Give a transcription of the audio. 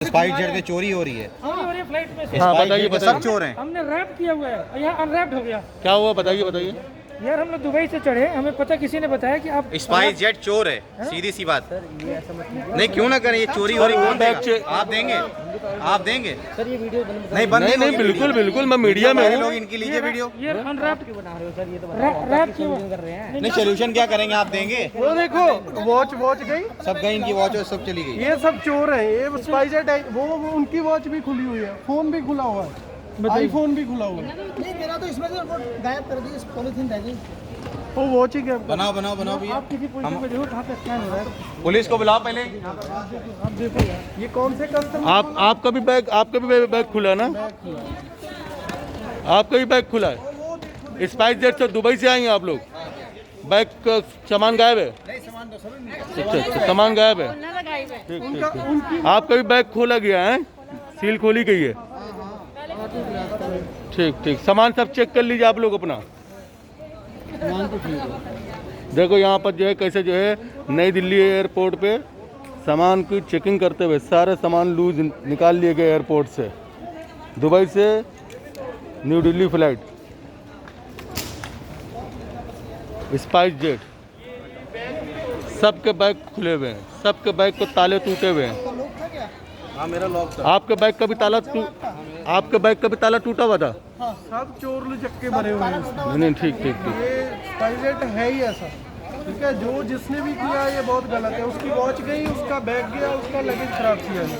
Spice jet में चोरी हो रही है। चोरी हो रही है फ्लाइट में से। हाँ बताइए सब चोर हैं। हमने रैप किया हुआ है, यहाँ अनरैप्ड हो गया। क्या हुआ बताइए। यार हम लोग दुबई से चढ़े, हमें पता किसी ने बताया कि आप स्पाइस जेट चोर है, सीधी सी बात। नहीं क्यों ना करें, ये चोरी हो रही है, कौन देगा? आप देंगे? आप देंगे? सर ये वीडियो नहीं बंद नहीं होगी बिल्कुल वीडियो। बिल्कुल मैं मीडिया में लोग हूँ। इनकी लीजिए वीडियो। ये अनरैप्ड क्यों बना रहे हो सर? ये तो रैप क्यों कर रहे हैं? नहीं सोल्यूशन क्या करेंगे, आप देंगे? वो देखो वॉच गई, सब गई, इनकी वॉच सब चली गई। ये सब चोर हैं। ये स्पाइस जेट है, वो उनकी वॉच भी खुली हुई है, फोन भी खुला हुआ है, आईफोन भी खुला हुआ है। नहीं मेरा तो इसमें से वो गायब कर दी, पॉलीथीन रह गई। वो वॉच ही क्या बनाओ भैया। आप किसी पोजीशन पे देखो कहाँ पे स्कैन हो रहा है। पुलिस को बुलाओ पहले। आप देखो यार, ये कौन से कस्टमर? आपका भी बैग खुला ना? आपका भी बैग खुला है? स्पाइस जेट से दुबई से आई हैं आप लोग? बैग का सामान गायब है? अच्छा सामान गायब है। ठीक। आपका भी बैग खोला गया है, सील खोली गई है? ठीक सामान सब चेक कर लीजिए आप लोग अपना। देखो यहाँ पर जो है कैसे जो है नई दिल्ली एयरपोर्ट पे सामान की चेकिंग करते हुए सारे सामान लूज निकाल लिए गए एयरपोर्ट से। दुबई से new Delhi flight spice jet, सबके बैग खुले हुए हैं, सबके बैग को ताले टूटे हुए हैं। हाँ मेरा लॉक था। आपके बैग का भी ताला टूटा हुआ था? सब चोर लुचक्के भरे हुए हैं इसमें। नहीं ठीक। ये स्पाइस जेट है ही ऐसा, ठीक है। जो जिसने भी किया ये बहुत गलत है। उसकी वॉच गई, उसका बैग गया, उसका लगेज खराब किया है।